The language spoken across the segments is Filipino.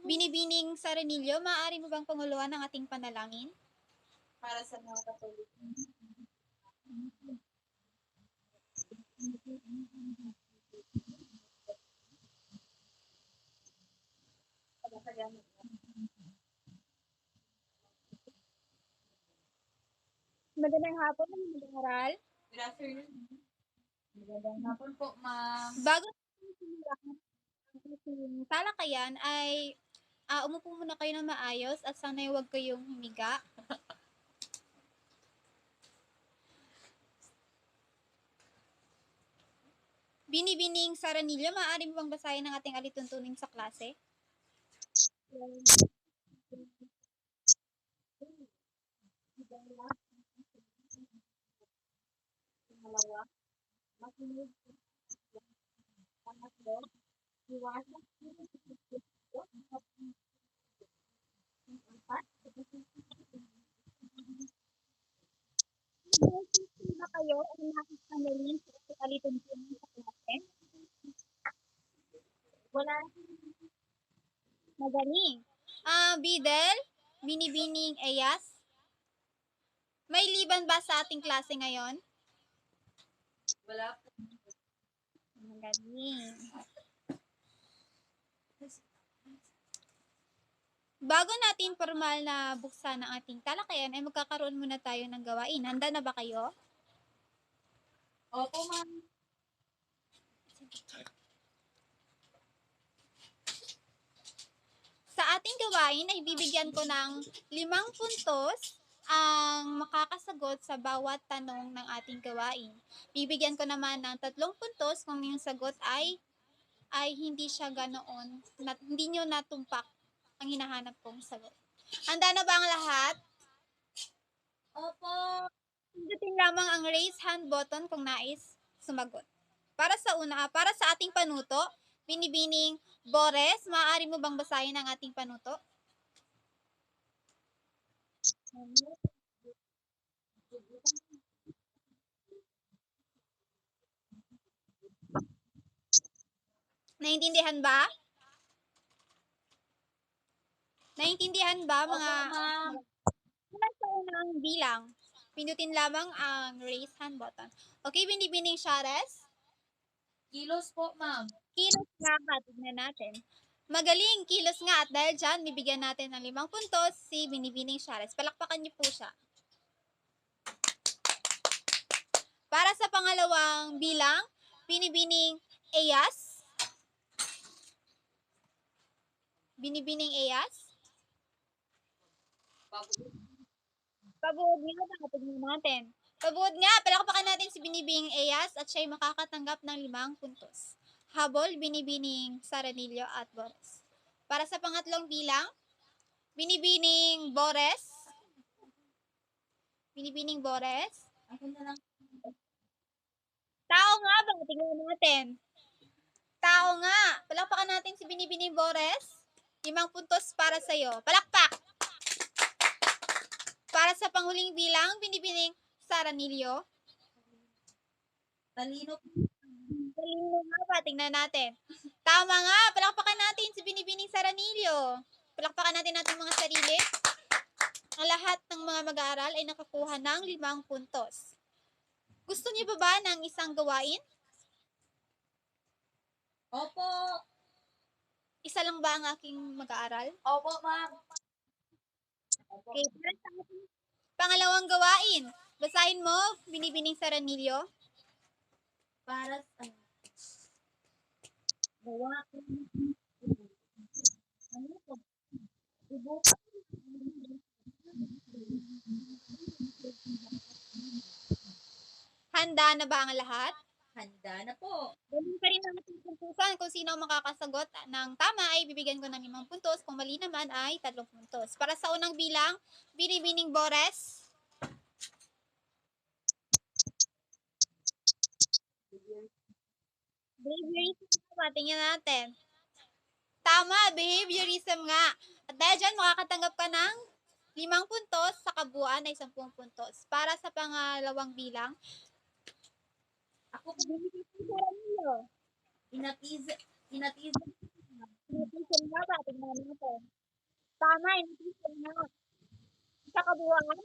Binibining Saranillo, maaari mo bang panguluan ang ating panalangin? Para sa mga Katoliko. Magandang hapon, mga mag-aaral. Good afternoon. Magandang hapon po, ma'am. Bago natin talakayan ay umupo muna kayo ng maayos at sana'y huwag kayong humiga. Binibining Saranillo, maaari mo bang basahin ang ating alituntunin sa klase? Pangalawa, makinig. Pangatlo, iwasan. Na kayo ay nakasanggalin sa alituntunin sa klase? Wala. Magaling. Bidel, Binibining Eyas, may liban ba sa ating klase ngayon? Wala po. Magaling. Bago natin formal na buksan ang ating talakayan, ay magkakaroon muna tayo ng gawain. Handa na ba kayo? Opo, ma'am. Sa ating gawain ay bibigyan ko ng 5 puntos ang makakasagot sa bawat tanong ng ating gawain. Bibigyan ko naman ng 3 puntos kung yung sagot ay hindi siya ganoon, hindi nyo natumpak ang hinahanap kong sagot. Handa na ba ang lahat? Opo. Pindutin lamang ang raise hand button kung nais sumagot. Para sa ating panuto, Binibining Bores, maaari mo bang basahin ang ating panuto? Naintindihan ba? Naintindihan ba mga... Opo, ma'am. Mula sa unang bilang, pindutin lamang ang raise hand button. Okay, Binibining Shares? Kilos po, ma'am. Kilos nga ba? Tignan natin. Magaling, kilos nga. At dahil dyan, bibigyan natin ng 5 puntos si Binibining Shares. Palakpakan niyo po siya. Para sa pangalawang bilang, Binibining Eyas. Binibining Eyas. Pabuod nga ba? Tignan natin. Pabuod nga, palakpakan natin si Binibining Eyas at siya'y makakatanggap ng 5 puntos. Habol, Binibining Saranillo at Bores. Para sa pangatlong bilang, Binibining Bores. Binibining Bores. Ako na lang. Tao nga ba? Tingnan natin. Tao nga. Palakpakan natin si Binibining Bores. 5 puntos para sa'yo. Palakpak! Para sa panghuling bilang, Binibining Saranillo. Talino. Talino nga ba? Tingnan natin. Tama nga. Palakpakan natin si Binibining Saranillo. Palakpakan natin natin mga sarili. Ang lahat ng mga mag-aaral ay nakakuha ng 5 puntos. Gusto niyo ba ng isang gawain? Opo. Isa lang ba ang aking mag-aaral? Opo, ma'am. Okay. Pangalawang gawain. Basahin mo, Binibining Saranillo. Para sa gawain. Ano po? Handa na ba ang lahat? Handa na po. Ganun pa rin ang ating puntusan. Kung sino ang makakasagot ng tama ay bibigyan ko ng 5 puntos. Kung mali naman ay 3 puntos. Para sa unang bilang, Binibining Bores. Behaviorism nga, tingnan natin. Tama, behaviorism nga. At dahil dyan, makakatanggap ka ng 5 puntos sa kabuuan ay 10 puntos. Para sa pangalawang bilang, Ako po. Binibining Saranillo. Inatiz. Binibining nga ba? Tingnan natin. Tama, hindi na. Sa kabuuan,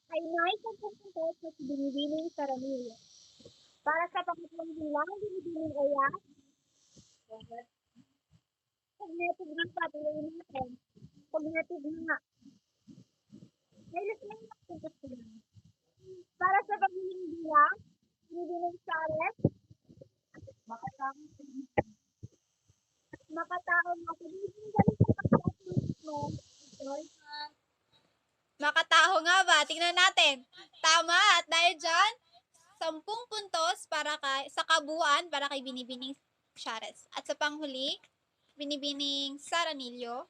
ay may 10 puntos na si Binibining Saramillo. Para sa pangatlong bilang, Binibining Aya, cognitive ng patuloy natin. Cognitive nga. May listening na puntos ko lang. Para sa paghiling bilang, Binibining Sares, makatao mo. Binibining galing sa pagkakasulit mo. Makataho nga ba? Tingnan natin. Tama. At dahil dyan, 10 puntos para sa kabuuan para kay Binibining Shares. At sa panghuli, Binibining Saranillo.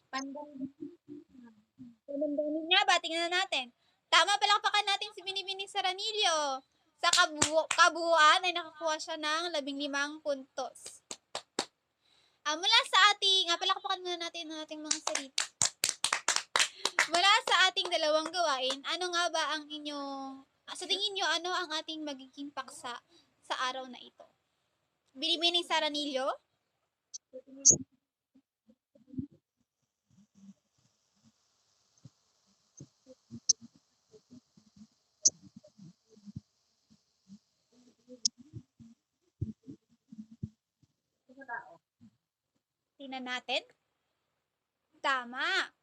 Pandandanin nga ba? Tingnan natin. Tama, palakpakan natin si Binibining Saranillo. Sa kabuuan ay nakakuha siya ng 15 puntos. Mula sa ating, palakpakan muna natin ang ating mga salita. Mula sa ating dalawang gawain, ano nga ba ang inyong, sa tingin nyo, ano ang ating magiging paksa sa araw na ito? Binibining Saranillo? Tingnan natin. Tama.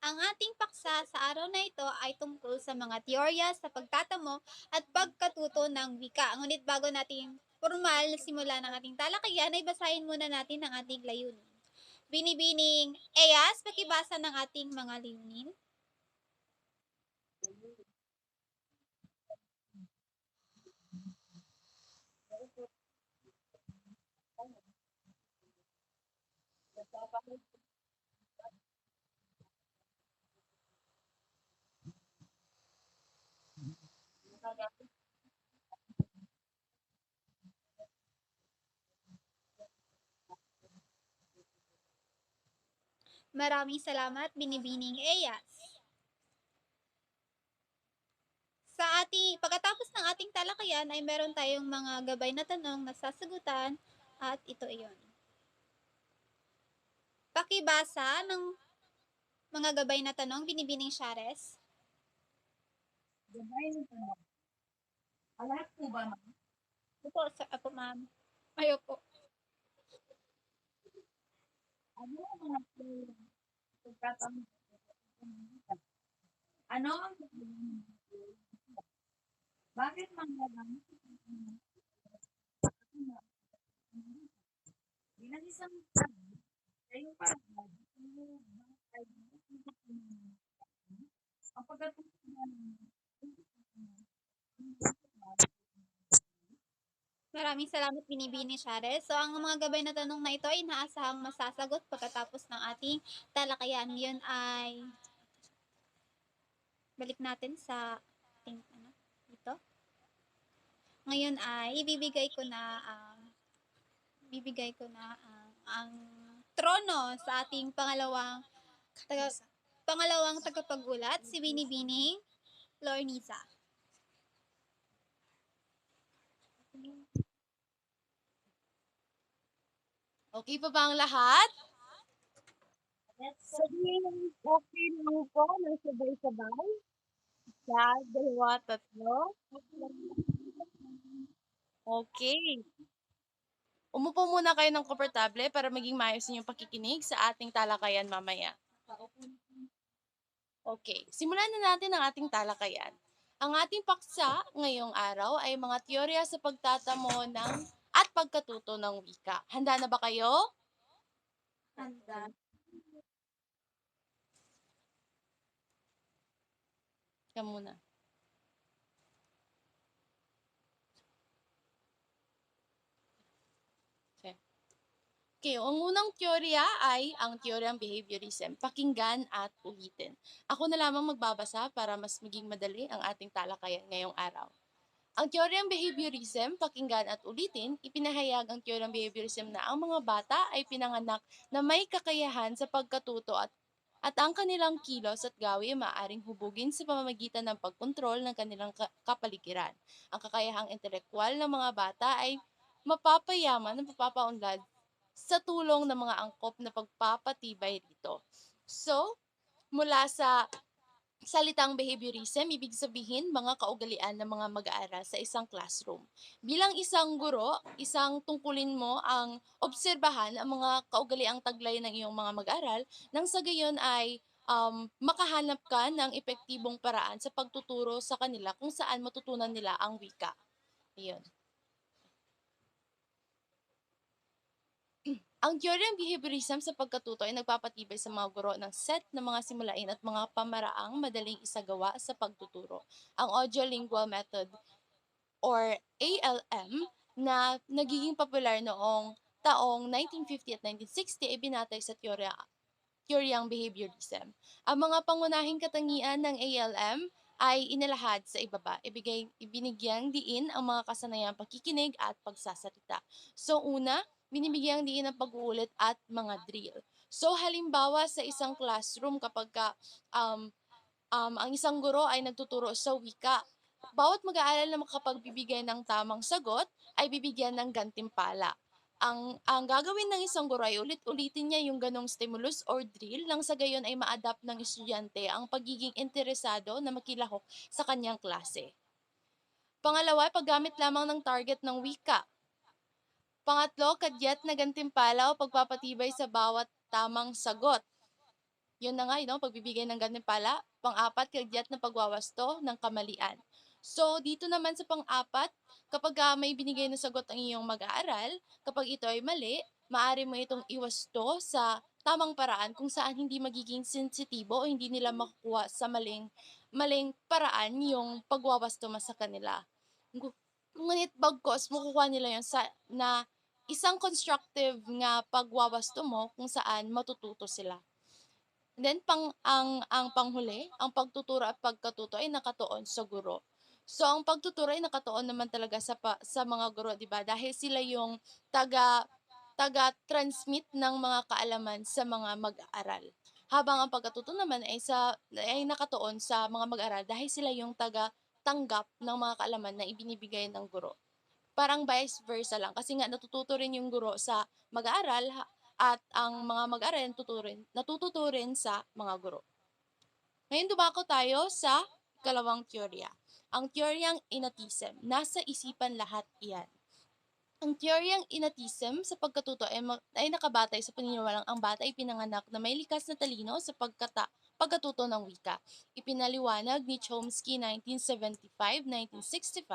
Ang ating paksa sa araw na ito ay tungkol sa mga teorya sa pagtatamo at pagkatuto ng wika. Ngunit bago natin formal na simula ng ating talakayan, ay basahin muna natin ang ating layunin. Binibining Eyas, pakibasa ng ating mga layunin. Maraming salamat, Binibining Eyas. Pagkatapos ng ating talakayan ay meron tayong mga gabay na tanong na sasagutan at ito iyon. Pakibasa ng mga gabay na tanong, Binibining Shares. Gabay ng tanong. Lahat po ba, ma'am? Opo, ma'am. Ayo po. Ano ang mga pagkatama? Ano ang bakit manggagamit bilang isang kayo para ang pagkatama Maraming salamat, Binibini Shares. So, ang mga gabay na tanong na ito ay inaasahang masasagot pagkatapos ng ating talakayan. Yun ay balik natin sa ating ito. Ngayon ay ibibigay ko na ang trono sa ating pangalawang tagapag-ulat, si Binibining Lorniza. Okay pa ba ang lahat? sabihin okay lang po ng sabay-sabay. Isa, dalawa, tatlo. Okay. Umupo muna kayo ng komportable para maging maayos ninyong pakikinig sa ating talakayan mamaya. Okay, simulan na natin ang ating talakayan. Ang ating paksa ngayong araw ay mga teorya sa pagtatamo ng at pagkatuto ng wika. Handa na ba kayo? Handa. Ka muna. Okay, ang unang teorya ay ang teoryang behaviorism. Pakinggan at ulitin. Ako na lamang magbabasa para mas maging madali ang ating talakayan ngayong araw. Ang teoryang behaviorism, pakinggan at ulitin, ipinahayag ang teoryang behaviorism na ang mga bata ay pinanganak na may kakayahan sa pagkatuto at ang kanilang kilos at gawi ay maaaring hubugin sa pamamagitan ng pagkontrol ng kanilang kapaligiran. Ang kakayahang intelektual ng mga bata ay mapapayaman at mapapaunlad sa tulong ng mga angkop na pagpapatibay rito. So, mula sa salitang behaviorism, ibig sabihin mga kaugalian ng mga mag-aaral sa isang classroom. Bilang isang guro, isang tungkulin mo ang obserbahan ang mga kaugaliang taglay ng iyong mga mag-aaral nang sa gayon ay makahanap ka ng epektibong paraan sa pagtuturo sa kanila kung saan matutunan nila ang wika. Ayun. Ang teorya ng behaviorism sa pagkatuto ay nagpapatibay sa mga guro ng set ng mga simulain at mga pamaraang madaling isagawa sa pagtuturo. Ang audiolingual method or ALM na nagiging popular noong taong 1950 at 1960 ay binatay sa teoryang behaviorism. Ang mga pangunahing katangian ng ALM ay inilahad sa ibaba. Ibinigyang diin ang mga kasanayang pakikinig at pagsasarita. So una, binibigyang diin ang pag-uulit at mga drill. So halimbawa sa isang classroom um, ang isang guro ay nagtuturo sa wika, bawat mag-aaral na makapagbibigay ng tamang sagot ay bibigyan ng gantimpala. Ang gagawin ng isang guro ay ulit-ulitin niya yung ganong stimulus or drill nang sa gayon ay ma-adapt ng estudyante ang pagiging interesado na makilahok sa kanyang klase. Pangalawa, paggamit lamang ng target ng wika. Pangatlo, kadyat na gantimpala o pagpapatibay sa bawat tamang sagot. Yun na nga, pagbibigay ng gantimpala. Pang-apat, kadyat na pagwawasto ng kamalian. So, dito naman sa pang-apat, kapag may binigay na sagot ang iyong mag-aaral, kapag ito ay mali, maaari mo itong iwasto sa tamang paraan kung saan hindi magiging sensitibo o hindi nila makukuha sa maling paraan yung pagwawasto mo sa kanila. Ngunit bagkos makukuha nila yun na isang constructive nga pagwawasto mo kung saan matututo sila. And then ang panghuli, ang pagtuturo at pagkatuto ay nakatuon sa guro. So ang pagtuturo ay nakatuon naman talaga sa mga guro, 'di ba? Dahil sila yung taga-transmit ng mga kaalaman sa mga mag-aaral. Habang ang pagkatuto naman ay nakatuon sa mga mag-aaral dahil sila yung taga-tanggap ng mga kaalaman na ibinibigay ng guro. Parang vice versa lang kasi nga natututo rin yung guro sa mag-aaral at ang mga mag-aaral natututo rin sa mga guro. Ngayon dumako tayo sa ikalawang teorya. Ang teoryang inatism. Nasa isipan lahat iyan. Ang teoryang inatism sa pagkatuto ay nakabatay sa paniniwalang ang bata ay pinanganak na may likas na talino sa pagkatuto ng wika. Ipinaliwanag ni Chomsky 1975-1965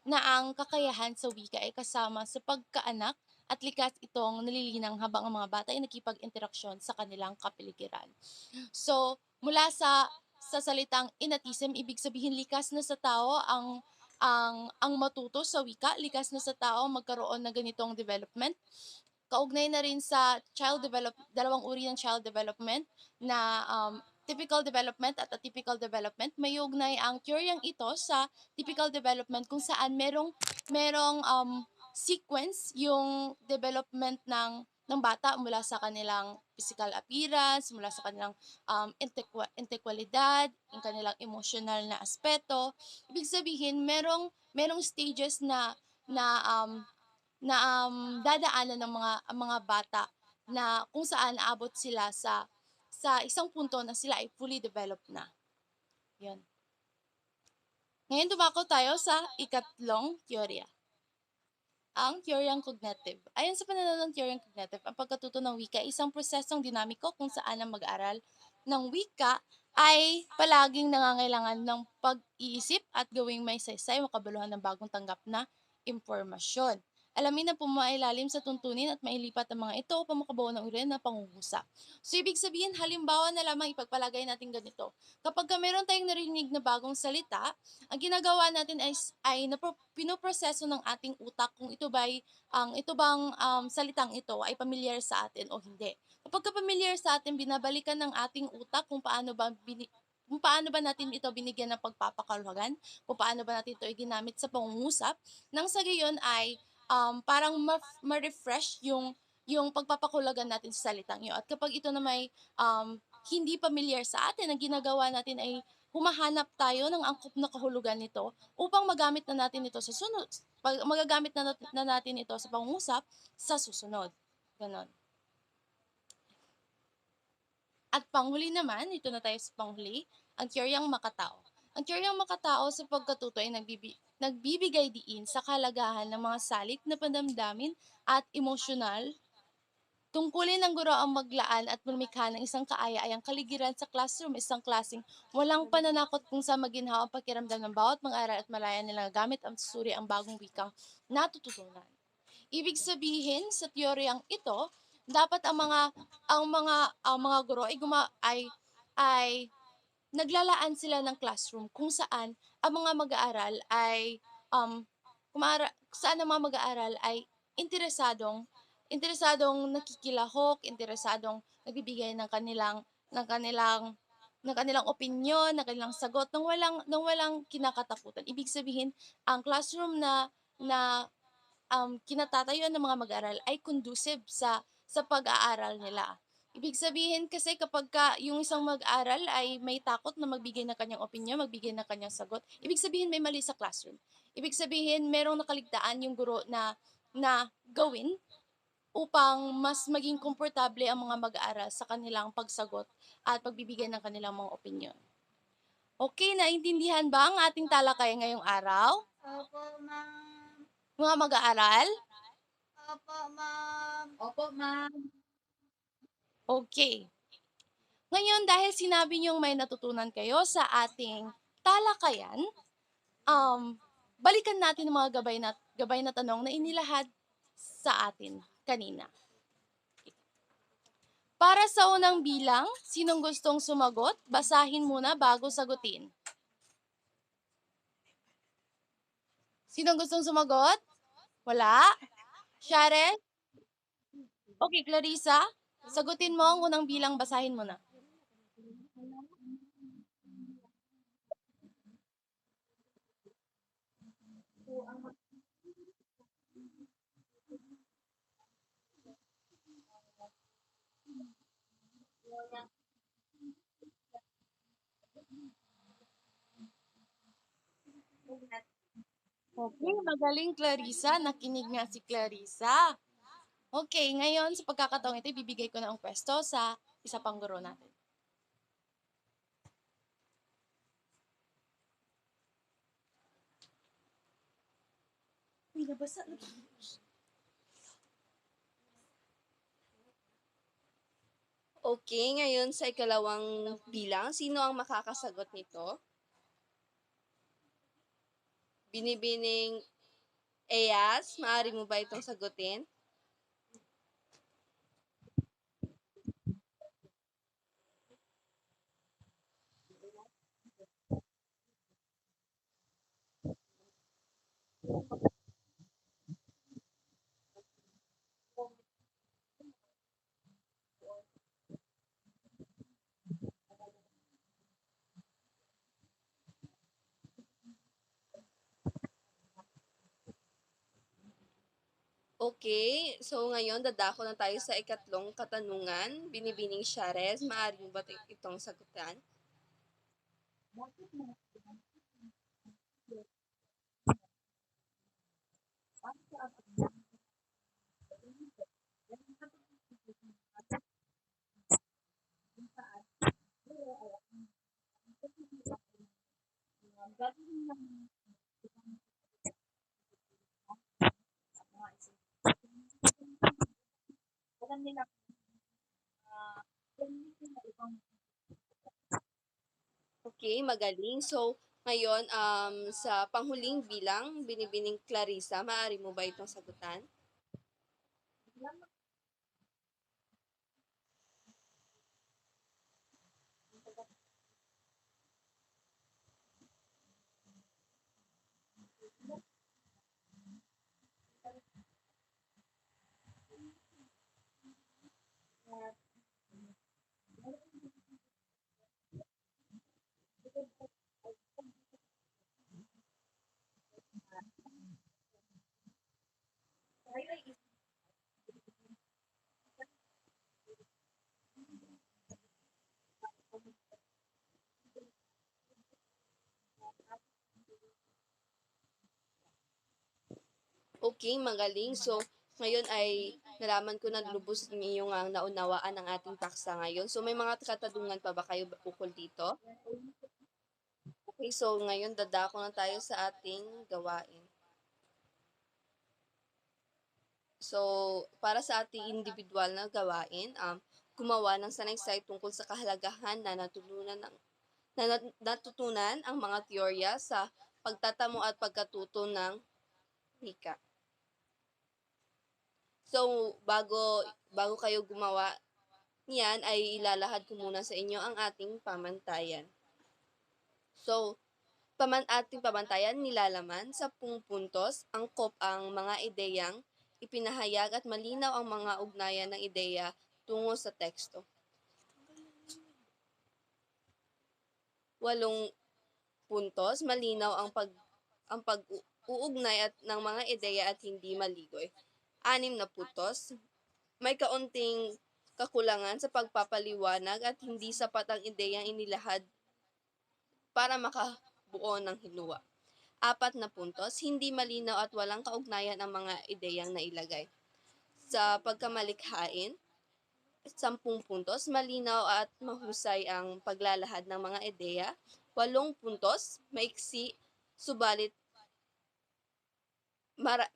na ang kakayahan sa wika ay kasama sa pagkaanak at likas itong nalilinang habang ang mga bata ay nakipag-interaksyon sa kanilang kapaligiran. So, mula sa salitang inatism, ibig sabihin likas na sa tao ang matuto sa wika, likas na sa tao magkaroon ng ganitong development. Kaugnay na rin sa dalawang uri ng child development na typical development at atypical development. May ugnay ang teoryang ito sa typical development kung saan merong sequence yung development ng bata mula sa kanilang physical appearance, mula sa kanilang intekwalidad, yung kanilang emotional na aspeto. Ibig sabihin, merong stages na dadaanan ng mga bata na kung saan aabot sila sa isang punto na sila ay fully developed na. Yun. Ngayon dumako tayo sa ikatlong teorya. Ang teoryang cognitive. Ayon sa pananaw ng teoryang cognitive, ang pagkatuto ng wika ay isang prosesong dinamiko kung saan ang mag-aral ng wika ay palaging nangangailangan ng pag-iisip at gawing may saysay makabuluhan ng bagong tanggap na impormasyon. Alamin na pumailalim sa tuntunin at mailipat ang mga ito upang makabuo ng uri na pangungusap. So, ibig sabihin, halimbawa na lamang ipagpalagay natin ganito. Kapag meron tayong narinig na bagong salita, ang ginagawa natin ay pinoproseso ng ating utak kung ito bang salitang ito ay pamilyar sa atin o hindi. Kapag pamilyar sa atin, binabalikan ng ating utak kung paano ba natin ito binigyan ng pagpapakalwagan, kung paano ba natin ito ginamit sa pangungusap, nang sa gayon ay parang ma-refresh yung pagpapakulagan natin sa salitang iyo. At kapag ito na may hindi familiar sa atin, ang ginagawa natin ay humahanap tayo ng angkop na kahulugan nito upang magamit na natin ito sa magagamit na natin ito sa pangungusap sa susunod. Ganon. At panghuli naman, ito na tayo sa panghuli, ang teoryang makatao. Ang teoryang makatao sa pagkatuto ay nagbibigay diin sa kalagahan ng mga salik na pandamdamin at emosyonal. Tungkulin ng guro ang maglaan at lumikha ng isang kaaya-ayang kaligiran sa classroom, isang klaseng walang pananakot kung sa maginhawa ang pakiramdam ng bawat mag-aral at malaya nilang gamit ang susuri ang bagong wikang natututunan. Ibig sabihin sa teoryang ito, dapat ang mga guro ay naglalaan sila ng classroom kung saan ang mga mag-aaral ay saan ang mga mag-aaral ay interesadong interesadong nakikilahok, interesadong nagbibigay ng kanilang opinyon, ng kanilang sagot nang walang kinakatakutan. Ibig sabihin, ang classroom na kinatatayuan ng mga mag-aaral ay conducive sa pag-aaral nila. Ibig sabihin kasi kapagka yung isang mag-aaral ay may takot na magbigay ng kanyang opinyon, magbigay ng kanyang sagot, ibig sabihin may mali sa classroom. Ibig sabihin merong nakaligtaan yung guro na gawin upang mas maging komportable ang mga mag-aaral sa kanilang pagsagot at pagbibigay ng kanilang mga opinyon. Okay, naintindihan ba ang ating talakayan ngayong araw? Opo, ma'am. Mga mag-aaral? Opo, ma'am. Opo, ma'am. Okay. Ngayon, dahil sinabi niyong may natutunan kayo sa ating talakayan, balikan natin ang mga gabay na tanong na inilahad sa atin kanina. Para sa unang bilang, sinong gustong sumagot? Basahin muna bago sagutin. Sinong gustong sumagot? Wala? Share? Okay, Clarissa, sagutin mo ang unang bilang, basahin mo na. Okay, magaling Clarissa. Nakinig nga si Clarissa. Okay, ngayon sa pagkakataong ito, ibibigay ko na ang pwesto sa isa pang guro natin. Uy, nabasa na. Okay, ngayon sa ikalawang bilang, sino ang makakasagot nito? Binibining Eyas, maaari mo ba itong sagutin? Okay, so ngayon dadako na tayo sa ikatlong katanungan. Binibining Shares, maaari mo ba itong sagutan? Okay, magaling. So, ngayon, sa panghuling bilang, binibining Clarissa, maaari mo ba itong sagutan? Okay, magaling. So, Ngayon ay nalaman ko na lubos niyo nga naunawaan ang ating paksa ngayon. So may mga katanungan pa ba kayo ukol dito? Okay, so ngayon dadako na tayo sa ating gawain. So, para sa ating individual na gawain, gumawa ng sanaysay tungkol sa kahalagahan na natutunan ang mga teorya sa pagtatamo at pagkatuto ng wika. So, bago kayo gumawa niyan, ay ilalahad ko muna sa inyo ang ating pamantayan. So, ating pamantayan nilalaman sa 10 puntos, angkop ang mga ideyang ipinahayag at malinaw ang mga ugnayan ng ideya tungo sa teksto. 8 puntos, malinaw ang pag-uugnay at ng mga ideya at hindi maligoy. 6 na puntos, may kaunting kakulangan sa pagpapaliwanag at hindi sapat ang ideyang inilahad para makabuo ng hinwa. 4 na puntos, hindi malinaw at walang kaugnayan ang mga ideyang nailagay. Sa pagkamalikhain, 10 puntos, malinaw at mahusay ang paglalahad ng mga ideya. 8 puntos, maiksi, subalit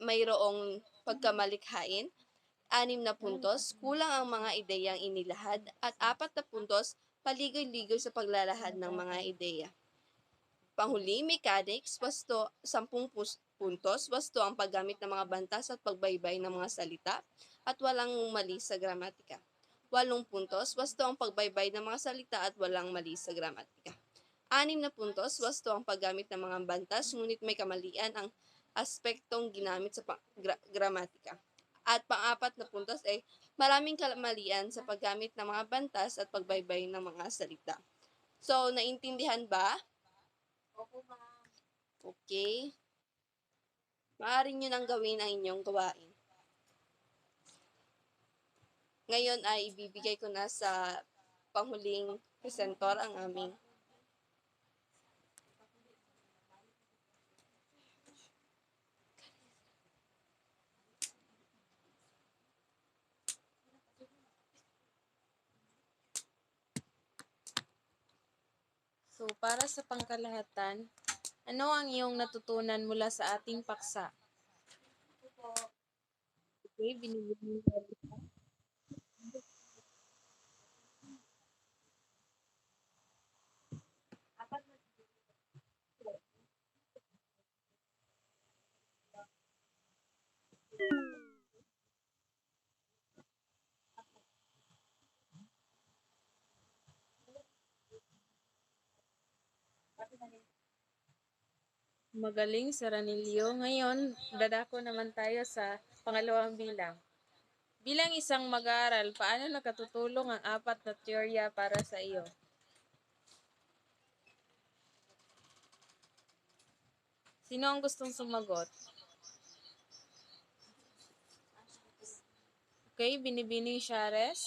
mayroong pagkamalikhain. 6 na puntos, kulang ang mga ideyang inilahad. At 4 na puntos, paligoy-ligoy sa paglalahad ng mga ideya. Panghuli, mechanics, 10 puntos, wasto ang paggamit ng mga bantas at pagbaybay ng mga salita at walang mali sa gramatika. 8 puntos, wasto ang pagbaybay ng mga salita at walang mali sa gramatika. 6 na puntos, wasto ang paggamit ng mga bantas, ngunit may kamalian ang aspektong ginamit sa gramatika. At pang-4 na puntos ay maraming kamalian sa paggamit ng mga bantas at pagbaybay ng mga salita. So, naintindihan ba? Okay. Maaari nyo nang gawin ang inyong gawain. Ngayon ay ibibigay ko na sa panghuling presentor ang aming So, para sa pangkalahatan, ano ang iyong natutunan mula sa ating paksa? Okay, binibigyan ko. Magaling sa Ranilio. Ngayon, dadako naman tayo sa pangalawang bilang. Bilang isang mag-aaral, paano nakatutulong ang 4 na teorya para sa iyo? Sino ang gustong sumagot? Okay, Binibining Shares.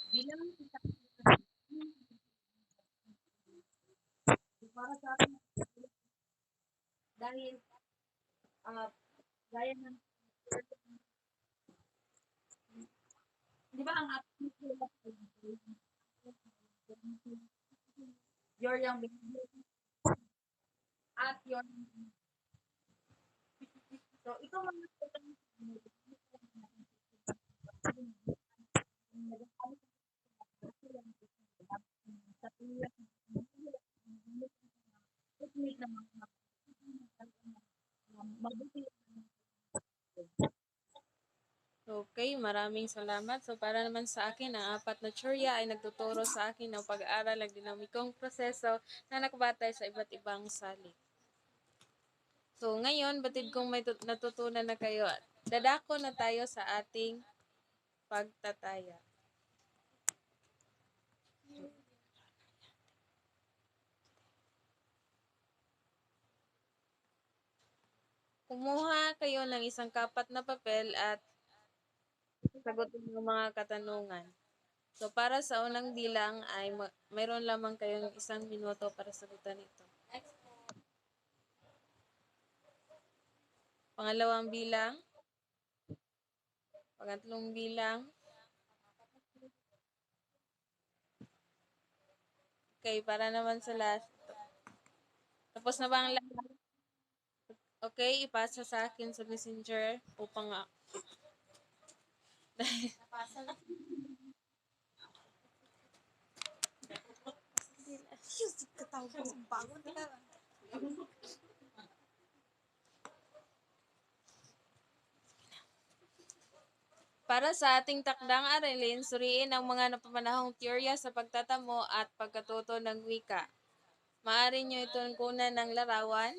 Bilang para sa akin, dahil gaya ng di ba ang ating your young at your so ito mga technique ng mga mabuti. Okay, maraming salamat. So, para naman sa akin, ang 4 na teorya ay nagtuturo sa akin ng pag-aaral ng dinamikong proseso na nakabatay sa iba't ibang salik. So, ngayon, batid kong may natutunan na kayo. Dadako na tayo sa ating pagtataya. Kumuha kayo ng isang kapat na papel at sagutin ng mga katanungan. So, para sa unang bilang ay mayroon lamang kayong 1 minuto para sagutan ito. Pangalawang bilang. Pangatlong bilang. Okay, para naman sa last. Tapos na ba ang lahat? Okay, ipasa sa akin sa messenger upang para sa ating takdang aralin, suriin ang mga napapanahong teorya sa pagtatamo at pagkatuto ng wika. Maaari nyo itong kunan ng larawan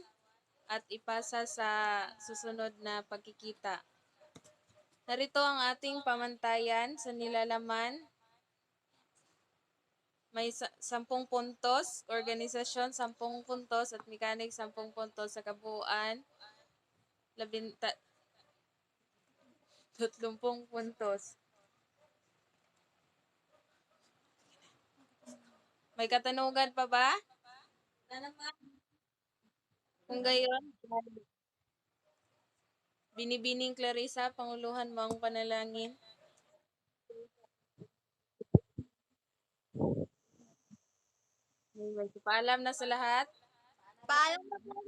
at ipasa sa susunod na pagkikita. Narito ang ating pamantayan sa nilalaman. May 10 puntos, organisasyon 10 puntos at mechanics 10 puntos sa kabuuan 30 puntos. May katanugan pa ba? Kung gayon, Binibining Clarissa, panguluhan mo ang panalangin. Paalam na sa lahat. Paalam na po.